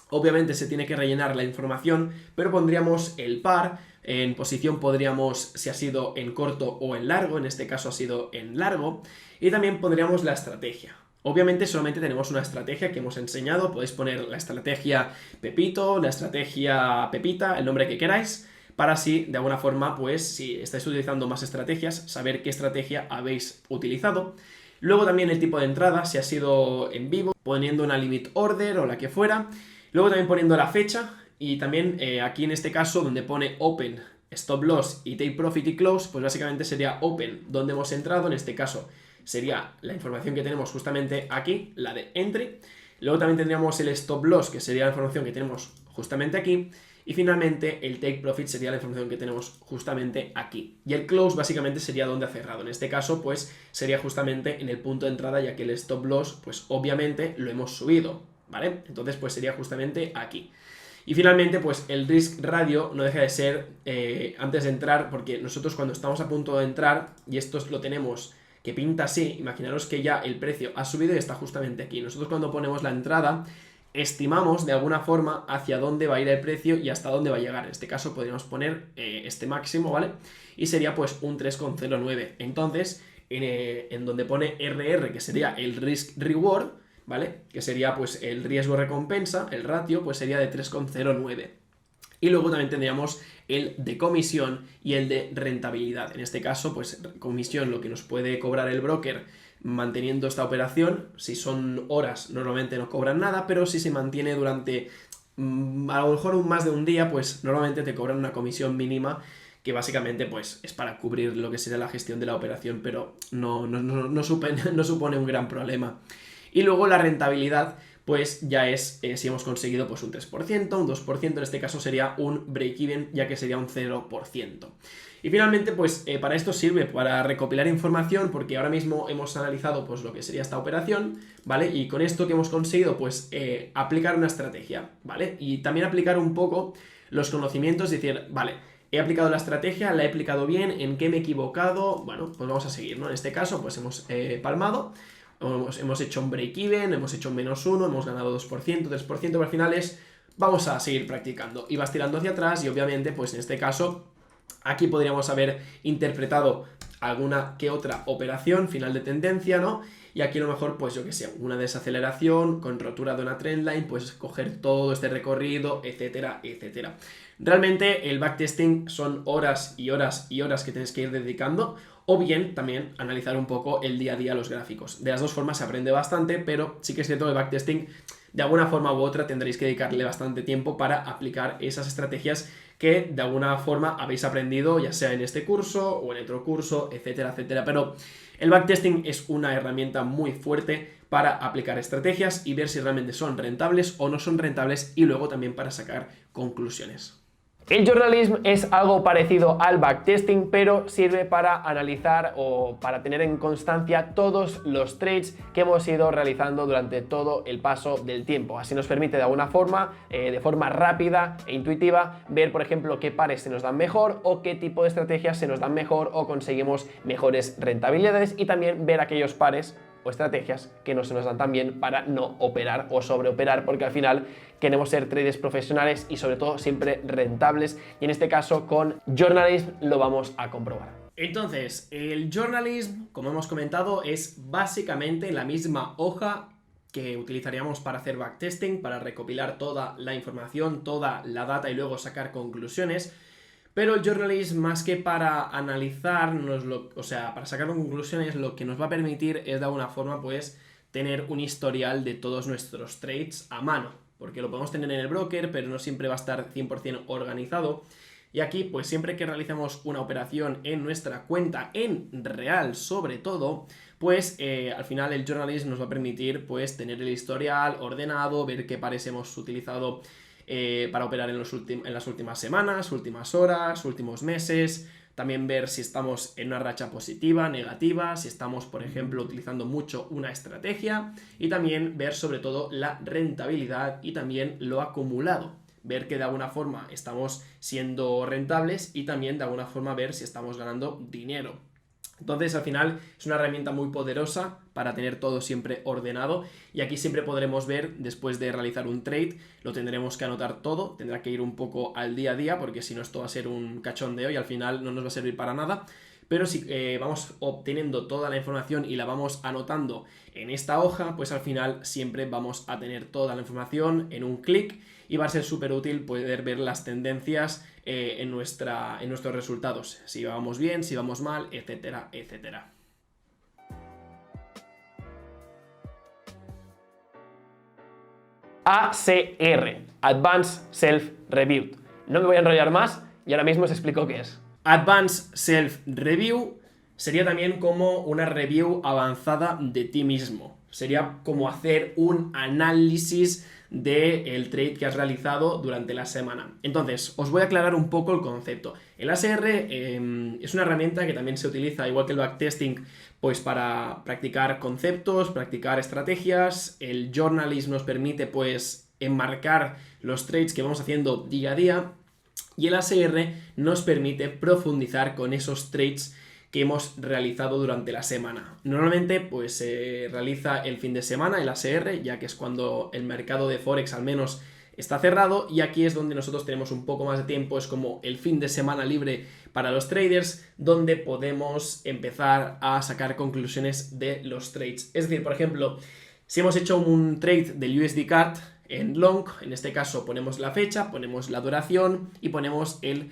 obviamente se tiene que rellenar la información, pero pondríamos el par, en posición podríamos si ha sido en corto o en largo, en este caso ha sido en largo, y también pondríamos la estrategia. Obviamente solamente tenemos una estrategia que hemos enseñado, podéis poner la estrategia Pepito, la estrategia Pepita, el nombre que queráis, para así, de alguna forma, pues si estáis utilizando más estrategias, saber qué estrategia habéis utilizado. Luego también el tipo de entrada, si ha sido en vivo, poniendo una limit order o la que fuera. Luego también poniendo la fecha y también aquí en este caso donde pone Open, Stop Loss y Take Profit y Close, pues básicamente sería Open, donde hemos entrado, en este caso sería la información que tenemos justamente aquí, la de Entry. Luego también tendríamos el Stop Loss, que sería la información que tenemos justamente aquí. Y finalmente el Take Profit sería la información que tenemos justamente aquí. Y el Close básicamente sería donde ha cerrado. En este caso pues sería justamente en el punto de entrada, ya que el Stop Loss pues obviamente lo hemos subido, ¿vale? Entonces pues sería justamente aquí. Y finalmente pues el Risk Radio no deja de ser antes de entrar, porque nosotros cuando estamos a punto de entrar, y esto lo tenemos que pinta así, imaginaros que ya el precio ha subido y está justamente aquí. Nosotros cuando ponemos la entrada estimamos de alguna forma hacia dónde va a ir el precio y hasta dónde va a llegar. En este caso podríamos poner este máximo, ¿vale? Y sería pues un 3,09. Entonces, en donde pone RR, que sería el Risk Reward, ¿vale? Que sería pues el riesgo recompensa, el ratio, pues sería de 3,09. Y luego también tendríamos el de comisión y el de rentabilidad. En este caso, pues comisión, lo que nos puede cobrar el broker manteniendo esta operación. Si son horas, normalmente no cobran nada, pero si se mantiene durante a lo mejor más de un día, pues normalmente te cobran una comisión mínima, que básicamente pues es para cubrir lo que sería la gestión de la operación, pero no supone un gran problema. Y luego la rentabilidad, pues ya es si hemos conseguido pues un 3%, un 2%, en este caso sería un break-even, ya que sería un 0%. Y finalmente, pues para esto sirve para recopilar información, porque ahora mismo hemos analizado pues lo que sería esta operación, ¿vale? Y con esto que hemos conseguido, pues aplicar una estrategia, ¿vale? Y también aplicar un poco los conocimientos, decir, vale, he aplicado la estrategia, la he aplicado bien, ¿en qué me he equivocado? Bueno, pues vamos a seguir, ¿no? En este caso, pues hemos palmado, hemos hecho un break-even, hemos hecho un -1, hemos ganado 2%, 3%, pero al final vamos a seguir practicando. Y vas tirando hacia atrás y obviamente, pues en este caso, aquí podríamos haber interpretado alguna que otra operación, final de tendencia, ¿no? Y aquí a lo mejor, pues yo que sé, una desaceleración con rotura de una trendline, pues coger todo este recorrido, etcétera, etcétera. Realmente el backtesting son horas y horas y horas que tenéis que ir dedicando, o bien también analizar un poco el día a día los gráficos. De las dos formas se aprende bastante, pero sí que es cierto que el backtesting de alguna forma u otra tendréis que dedicarle bastante tiempo para aplicar esas estrategias que de alguna forma habéis aprendido, ya sea en este curso o en otro curso, etcétera, etcétera. Pero el backtesting es una herramienta muy fuerte para aplicar estrategias y ver si realmente son rentables o no son rentables, y luego también para sacar conclusiones. El journalism es algo parecido al backtesting, pero sirve para analizar o para tener en constancia todos los trades que hemos ido realizando durante todo el paso del tiempo. Así nos permite de alguna forma, de forma rápida e intuitiva, ver, por ejemplo, qué pares se nos dan mejor o qué tipo de estrategias se nos dan mejor o conseguimos mejores rentabilidades, y también ver aquellos pares o estrategias que no se nos dan tan bien para no operar o sobreoperar, porque al final queremos ser traders profesionales y sobre todo siempre rentables, y en este caso con Journalism lo vamos a comprobar. Entonces, el Journalism, como hemos comentado, es básicamente la misma hoja que utilizaríamos para hacer backtesting, para recopilar toda la información, toda la data y luego sacar conclusiones. Pero el journalism, más que para analizarnos, o sea, para sacar conclusiones, lo que nos va a permitir es de alguna forma pues tener un historial de todos nuestros trades a mano, porque lo podemos tener en el broker, pero no siempre va a estar 100% organizado. Y aquí, pues siempre que realicemos una operación en nuestra cuenta, en real sobre todo, pues al final el journalist nos va a permitir pues tener el historial ordenado, ver qué pares hemos utilizado para operar en las últimas semanas, últimas horas, últimos meses. También ver si estamos en una racha positiva, negativa, si estamos, por ejemplo, utilizando mucho una estrategia, y también ver sobre todo la rentabilidad y también lo acumulado. Ver que de alguna forma estamos siendo rentables y también de alguna forma ver si estamos ganando dinero. Entonces, al final es una herramienta muy poderosa para tener todo siempre ordenado, y aquí siempre podremos ver, después de realizar un trade, lo tendremos que anotar todo, tendrá que ir un poco al día a día, porque si no esto va a ser un cachondeo y al final no nos va a servir para nada. Pero si vamos obteniendo toda la información y la vamos anotando en esta hoja, pues al final siempre vamos a tener toda la información en un clic, y va a ser súper útil poder ver las tendencias en nuestros resultados, si vamos bien, si vamos mal, etcétera, etcétera. ASR, Advanced Self Review. No me voy a enrollar más y ahora mismo os explico qué es. Advanced Self Review sería también como una review avanzada de ti mismo. Sería como hacer un análisis del trade que has realizado durante la semana. Entonces, os voy a aclarar un poco el concepto. El ASR es una herramienta que también se utiliza, igual que el backtesting, pues para practicar conceptos, practicar estrategias. El journalism nos permite pues enmarcar los trades que vamos haciendo día a día, y el ASR nos permite profundizar con esos trades que hemos realizado durante la semana. Normalmente pues se realiza el fin de semana el ASR, ya que es cuando el mercado de Forex al menos está cerrado, y aquí es donde nosotros tenemos un poco más de tiempo, es como el fin de semana libre para los traders, donde podemos empezar a sacar conclusiones de los trades. Es decir, por ejemplo, si hemos hecho un trade del USD CAD en long, en este caso ponemos la fecha, ponemos la duración y ponemos el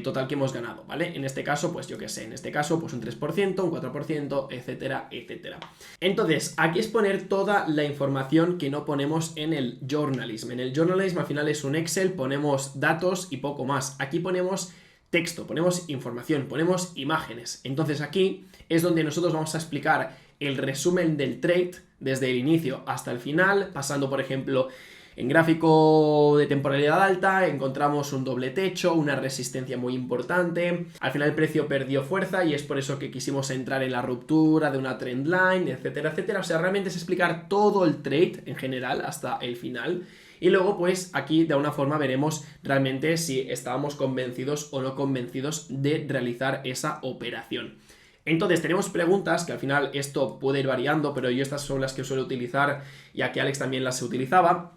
total que hemos ganado, ¿vale? En este caso, pues yo qué sé, en este caso, pues un 3%, un 4%, etcétera, etcétera. Entonces, aquí es poner toda la información que no ponemos en el journalism. En el journalism al final es un Excel, ponemos datos y poco más. Aquí ponemos texto, ponemos información, ponemos imágenes. Entonces aquí es donde nosotros vamos a explicar el resumen del trade desde el inicio hasta el final, pasando por ejemplo en gráfico de temporalidad alta encontramos un doble techo, una resistencia muy importante, al final el precio perdió fuerza y es por eso que quisimos entrar en la ruptura de una trend line, etcétera, etcétera. O sea, realmente es explicar todo el trade en general hasta el final. Y luego pues aquí de alguna forma veremos realmente si estábamos convencidos o no convencidos de realizar esa operación. Entonces tenemos preguntas que al final esto puede ir variando, pero yo estas son las que suelo utilizar, ya que Alex también las utilizaba,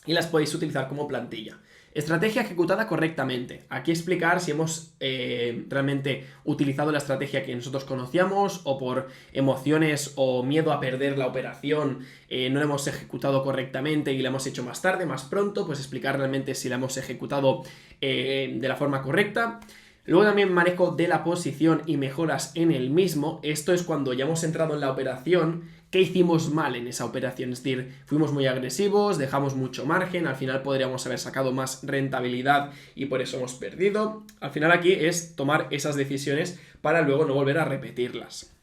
y las podéis utilizar como plantilla. Estrategia ejecutada correctamente. Aquí explicar si hemos realmente utilizado la estrategia que nosotros conocíamos, o por emociones o miedo a perder la operación no la hemos ejecutado correctamente y la hemos hecho más tarde, más pronto. Pues explicar realmente si la hemos ejecutado de la forma correcta. Luego también manejo de la posición y mejoras en el mismo. Esto es cuando ya hemos entrado en la operación, ¿qué hicimos mal en esa operación? Es decir, fuimos muy agresivos, dejamos mucho margen, al final podríamos haber sacado más rentabilidad y por eso hemos perdido. Al final aquí es tomar esas decisiones para luego no volver a repetirlas.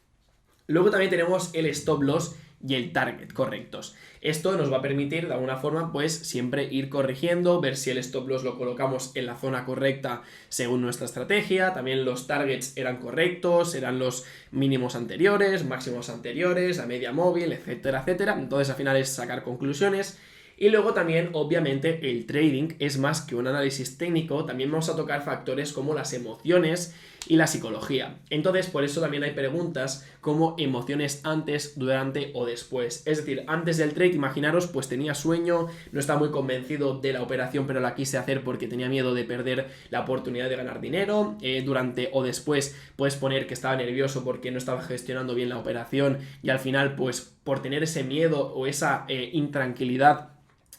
Luego también tenemos el stop loss y el target correctos. Esto nos va a permitir de alguna forma pues siempre ir corrigiendo, ver si el stop loss lo colocamos en la zona correcta según nuestra estrategia. También los targets eran correctos, eran los mínimos anteriores, máximos anteriores, la media móvil, etcétera, etcétera. Entonces al final es sacar conclusiones. Y luego también, obviamente, el trading es más que un análisis técnico, también vamos a tocar factores como las emociones y la psicología. Entonces, por eso también hay preguntas como emociones antes, durante o después. Es decir, antes del trade, imaginaros, pues tenía sueño, no estaba muy convencido de la operación, pero la quise hacer porque tenía miedo de perder la oportunidad de ganar dinero. Durante o después, puedes poner que estaba nervioso porque no estaba gestionando bien la operación y al final, pues por tener ese miedo o esa intranquilidad,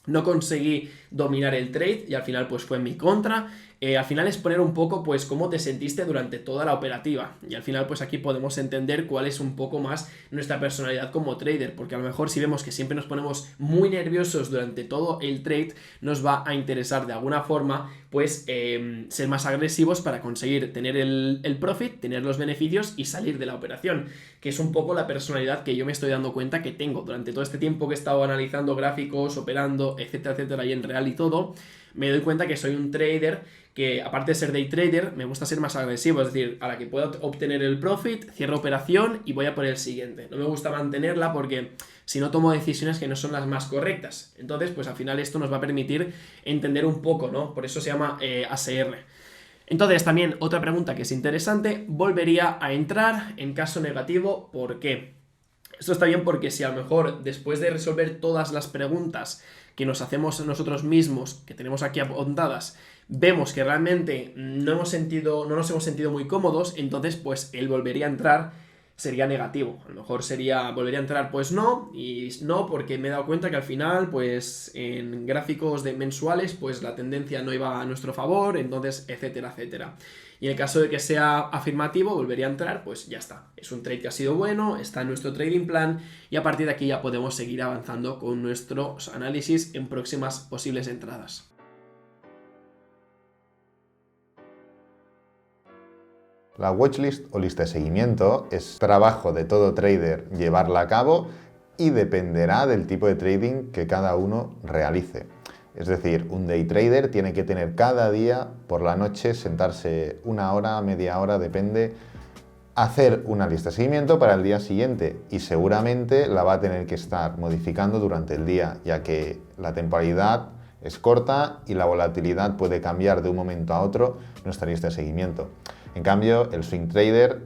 no conseguí dominar el trade y al final pues fue en mi contra. al final es poner un poco pues cómo te sentiste durante toda la operativa, y al final pues aquí podemos entender cuál es un poco más nuestra personalidad como trader, porque a lo mejor si vemos que siempre nos ponemos muy nerviosos durante todo el trade, nos va a interesar de alguna forma pues ser más agresivos para conseguir tener el profit, tener los beneficios y salir de la operación, que es un poco la personalidad que yo me estoy dando cuenta que tengo durante todo este tiempo que he estado analizando gráficos, operando, etcétera, etcétera, y en real y todo. Me doy cuenta que soy un trader que, aparte de ser day trader, me gusta ser más agresivo, es decir, a la que pueda obtener el profit, cierro operación y voy a por el siguiente. No me gusta mantenerla porque si no tomo decisiones que no son las más correctas. Entonces, pues al final esto nos va a permitir entender un poco, ¿no? Por eso se llama ASR. Entonces, también otra pregunta que es interesante, ¿volvería a entrar en caso negativo? ¿Por qué? Esto está bien porque si a lo mejor después de resolver todas las preguntas que nos hacemos nosotros mismos, que tenemos aquí apuntadas, vemos que realmente no nos hemos sentido muy cómodos, entonces pues el volvería a entrar sería negativo. A lo mejor sería volvería a entrar pues no, y no porque me he dado cuenta que al final pues en gráficos de mensuales pues la tendencia no iba a nuestro favor, entonces etcétera, etcétera. Y en el caso de que sea afirmativo, volvería a entrar, pues ya está. Es un trade que ha sido bueno, está en nuestro trading plan y a partir de aquí ya podemos seguir avanzando con nuestros análisis en próximas posibles entradas. La watchlist o lista de seguimiento es trabajo de todo trader llevarla a cabo y dependerá del tipo de trading que cada uno realice. Es decir, un day trader tiene que tener cada día por la noche, sentarse una hora, media hora, depende, hacer una lista de seguimiento para el día siguiente y seguramente la va a tener que estar modificando durante el día, ya que la temporalidad es corta y la volatilidad puede cambiar de un momento a otro nuestra lista de seguimiento. En cambio, el swing trader,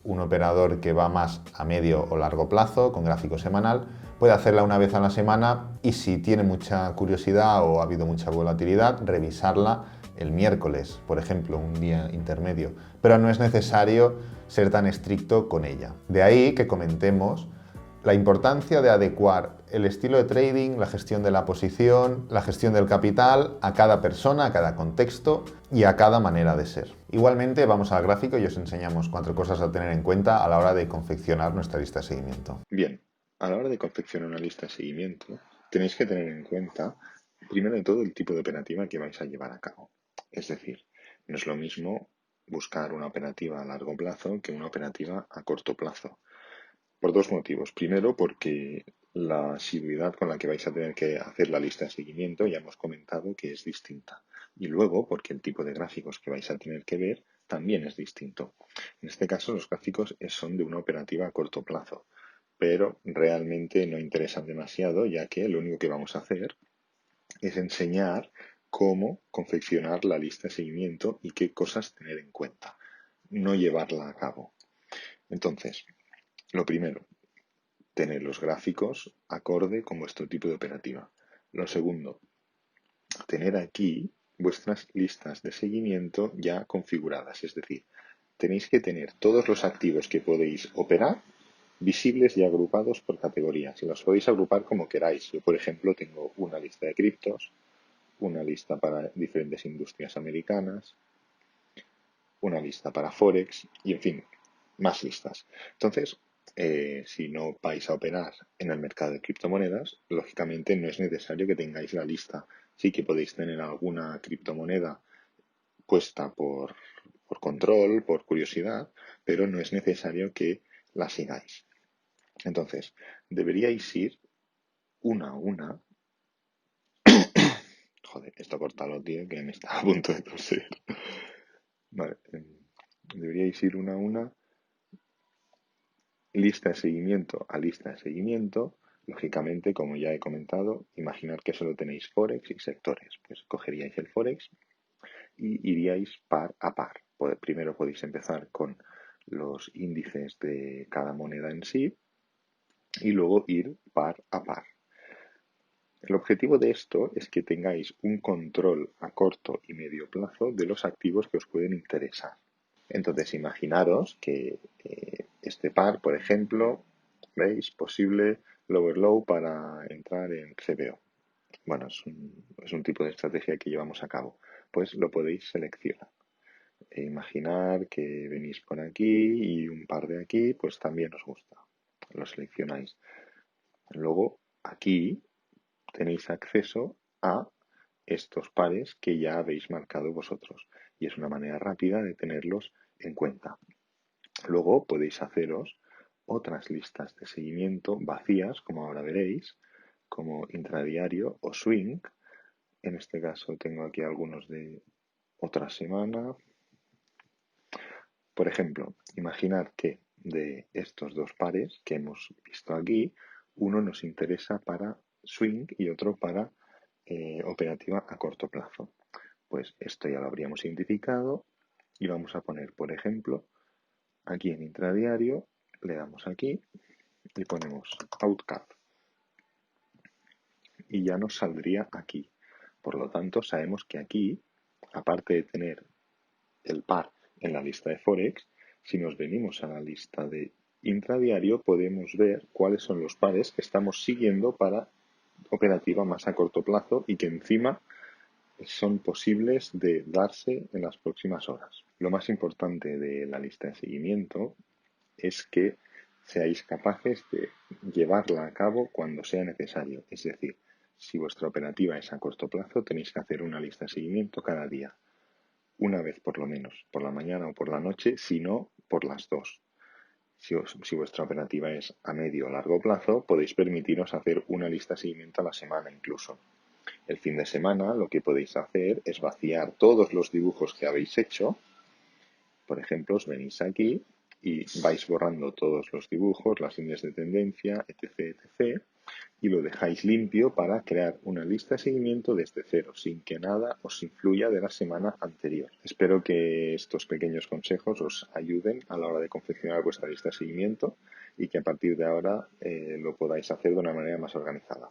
un operador que va más a medio o largo plazo, con gráfico semanal, puede hacerla una vez a la semana y si tiene mucha curiosidad o ha habido mucha volatilidad, revisarla el miércoles, por ejemplo, un día intermedio. Pero no es necesario ser tan estricto con ella. De ahí que comentemos la importancia de adecuar el estilo de trading, la gestión de la posición, la gestión del capital a cada persona, a cada contexto y a cada manera de ser. Igualmente vamos al gráfico y os enseñamos 4 cosas a tener en cuenta a la hora de confeccionar nuestra lista de seguimiento. Bien, a la hora de confeccionar una lista de seguimiento, tenéis que tener en cuenta, primero de todo, el tipo de operativa que vais a llevar a cabo. Es decir, no es lo mismo buscar una operativa a largo plazo que una operativa a corto plazo. Por 2 motivos. Primero, porque la asiduidad con la que vais a tener que hacer la lista de seguimiento ya hemos comentado que es distinta. Y luego, porque el tipo de gráficos que vais a tener que ver también es distinto. En este caso, los gráficos son de una operativa a corto plazo, pero realmente no interesan demasiado, ya que lo único que vamos a hacer es enseñar cómo confeccionar la lista de seguimiento y qué cosas tener en cuenta, no llevarla a cabo. Entonces, lo primero, tener los gráficos acorde con vuestro tipo de operativa. Lo segundo, tener aquí vuestras listas de seguimiento ya configuradas, es decir, tenéis que tener todos los activos que podéis operar visibles y agrupados por categorías. Los podéis agrupar como queráis. Yo, por ejemplo, tengo una lista de criptos, una lista para diferentes industrias americanas, una lista para Forex y, en fin, más listas. Entonces, si no vais a operar en el mercado de criptomonedas, lógicamente no es necesario que tengáis la lista. Sí que podéis tener alguna criptomoneda puesta por control, por curiosidad, pero no es necesario que la sigáis. Entonces, deberíais ir una a una. Joder, esto cortalo, tío, que me está a punto de toser. Vale, deberíais ir una a una, lista de seguimiento a lista de seguimiento. Lógicamente, como ya he comentado, imaginar que solo tenéis Forex y sectores. Pues cogeríais el Forex y iríais par a par. Primero podéis empezar con los índices de cada moneda en sí y luego ir par a par. El objetivo de esto es que tengáis un control a corto y medio plazo de los activos que os pueden interesar. Entonces, imaginaros que este par, por ejemplo, veis posible lower low para entrar en CBO. Bueno, es un tipo de estrategia que llevamos a cabo. pues lo podéis seleccionar. E imaginar que venís por aquí y un par de aquí, pues también os gusta. Lo seleccionáis. Luego, aquí tenéis acceso a estos pares que ya habéis marcado vosotros. Y es una manera rápida de tenerlos en cuenta. Luego podéis haceros otras listas de seguimiento vacías, como ahora veréis, como intradiario o swing. En este caso tengo aquí algunos de otra semana. Por ejemplo, imaginad que de estos dos pares que hemos visto aquí, uno nos interesa para swing y otro para operativa a corto plazo. Pues esto ya lo habríamos identificado y vamos a poner, por ejemplo, aquí en intradiario, le damos aquí y ponemos outcap y ya nos saldría aquí. Por lo tanto, sabemos que aquí, aparte de tener el par en la lista de Forex, si nos venimos a la lista de intradiario, podemos ver cuáles son los pares que estamos siguiendo para operativa más a corto plazo y que encima son posibles de darse en las próximas horas. Lo más importante de la lista de seguimiento es que seáis capaces de llevarla a cabo cuando sea necesario. Es decir, si vuestra operativa es a corto plazo, tenéis que hacer una lista de seguimiento cada día. Una vez por lo menos, por la mañana o por la noche, si no, por las dos. Si vuestra operativa es a medio o largo plazo, podéis permitiros hacer una lista de seguimiento a la semana incluso. El fin de semana lo que podéis hacer es vaciar todos los dibujos que habéis hecho. Por ejemplo, os venís aquí y vais borrando todos los dibujos, las líneas de tendencia, etc., etc., y lo dejáis limpio para crear una lista de seguimiento desde cero, sin que nada os influya de la semana anterior. Espero que estos pequeños consejos os ayuden a la hora de confeccionar vuestra lista de seguimiento y que a partir de ahora lo podáis hacer de una manera más organizada.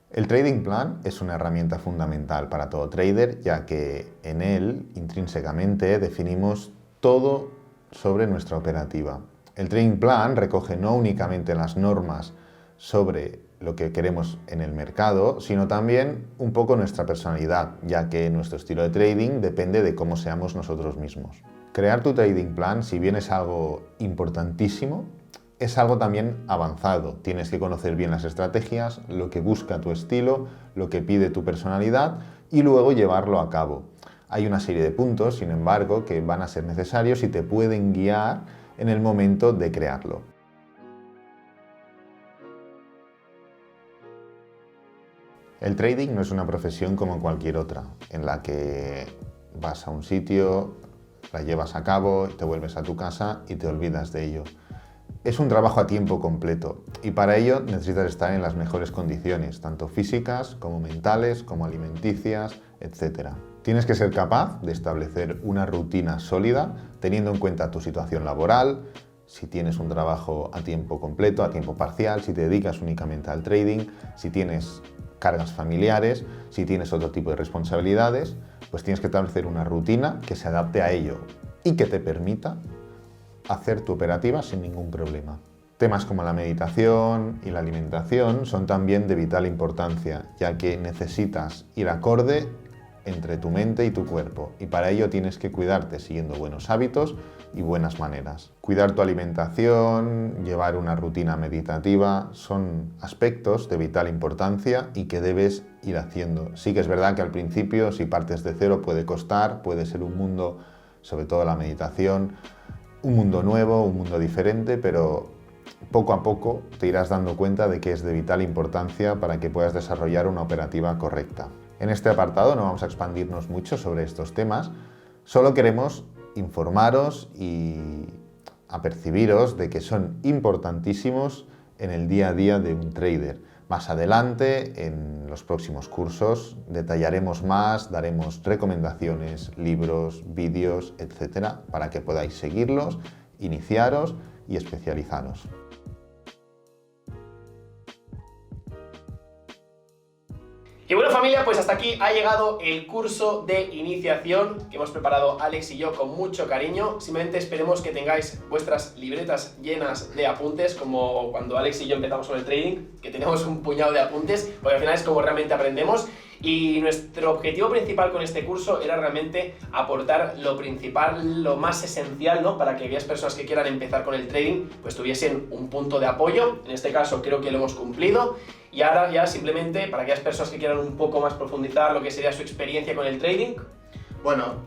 El Trading Plan es una herramienta fundamental para todo trader, ya que en él, intrínsecamente, definimos todo sobre nuestra operativa. El Trading Plan recoge no únicamente las normas sobre lo que queremos en el mercado, sino también un poco nuestra personalidad, ya que nuestro estilo de trading depende de cómo seamos nosotros mismos. Crear tu Trading Plan, si bien es algo importantísimo, es algo también avanzado. Tienes que conocer bien las estrategias, lo que busca tu estilo, lo que pide tu personalidad y luego llevarlo a cabo. Hay una serie de puntos, sin embargo, que van a ser necesarios y te pueden guiar en el momento de crearlo. El trading no es una profesión como cualquier otra, en la que vas a un sitio, la llevas a cabo, te vuelves a tu casa y te olvidas de ello. Es un trabajo a tiempo completo y para ello necesitas estar en las mejores condiciones, tanto físicas como mentales, como alimenticias, etc. Tienes que ser capaz de establecer una rutina sólida teniendo en cuenta tu situación laboral, si tienes un trabajo a tiempo completo, a tiempo parcial, si te dedicas únicamente al trading, si tienes cargas familiares, si tienes otro tipo de responsabilidades, pues tienes que establecer una rutina que se adapte a ello y que te permita hacer tu operativa sin ningún problema. Temas como la meditación y la alimentación son también de vital importancia, ya que necesitas ir acorde entre tu mente y tu cuerpo, y para ello tienes que cuidarte siguiendo buenos hábitos y buenas maneras. Cuidar tu alimentación, llevar una rutina meditativa, son aspectos de vital importancia y que debes ir haciendo. Sí que es verdad que al principio, si partes de cero, puede costar, puede ser un mundo, sobre todo la meditación, un mundo nuevo, un mundo diferente, pero poco a poco te irás dando cuenta de que es de vital importancia para que puedas desarrollar una operativa correcta. En este apartado no vamos a expandirnos mucho sobre estos temas, solo queremos informaros y apercibiros de que son importantísimos en el día a día de un trader. Más adelante, en los próximos cursos, detallaremos más, daremos recomendaciones, libros, vídeos, etcétera, para que podáis seguirlos, iniciaros y especializaros. Y bueno, familia, familia, pues hasta aquí ha llegado el curso de iniciación que hemos preparado Alex y yo con mucho cariño. Simplemente esperemos que tengáis vuestras libretas llenas de apuntes, como cuando Alex y yo empezamos con el trading, que tenemos un puñado de apuntes, porque al final es como realmente aprendemos. Y nuestro objetivo principal con este curso era realmente aportar lo principal, lo más esencial, ¿no? Para que aquellas personas que quieran empezar con el trading pues tuviesen un punto de apoyo. En este caso creo que lo hemos cumplido. Y ahora ya simplemente para aquellas personas que quieran un poco más profundizar lo que sería su experiencia con el trading. Bueno,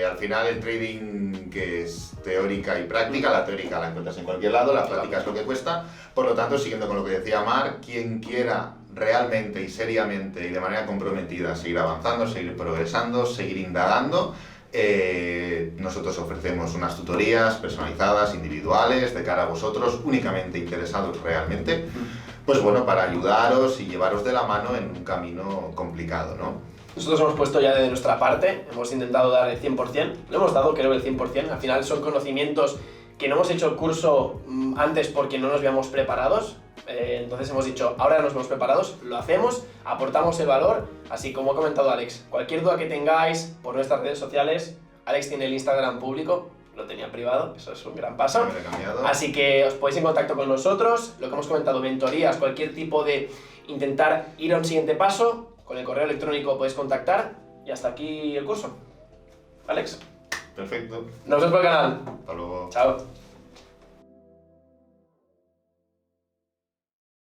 al final el trading, que es teórica y práctica, la teórica la encuentras en cualquier lado, la práctica es lo que cuesta. Por lo tanto, siguiendo con lo que decía Mar, quien quiera realmente y seriamente y de manera comprometida seguir avanzando, seguir progresando, seguir indagando, nosotros ofrecemos unas tutorías personalizadas, individuales, de cara a vosotros, únicamente interesados realmente, pues bueno, para ayudaros y llevaros de la mano en un camino complicado, ¿no? Nosotros hemos puesto ya de nuestra parte, hemos intentado dar el 100%, lo hemos dado creo el 100%, al final son conocimientos que no hemos hecho el curso antes porque no nos veíamos preparados, entonces hemos dicho, ahora nos vemos preparados, lo hacemos, aportamos el valor, así como ha comentado Alex, cualquier duda que tengáis por nuestras redes sociales, Alex tiene el Instagram público, lo tenía privado, eso es un gran paso, así que os podéis en contacto con nosotros, lo que hemos comentado, mentorías, cualquier tipo de intentar ir a un siguiente paso, con el correo electrónico podéis contactar y hasta aquí el curso. Alex. Perfecto. Nos vemos por el canal. Hasta luego. Chao.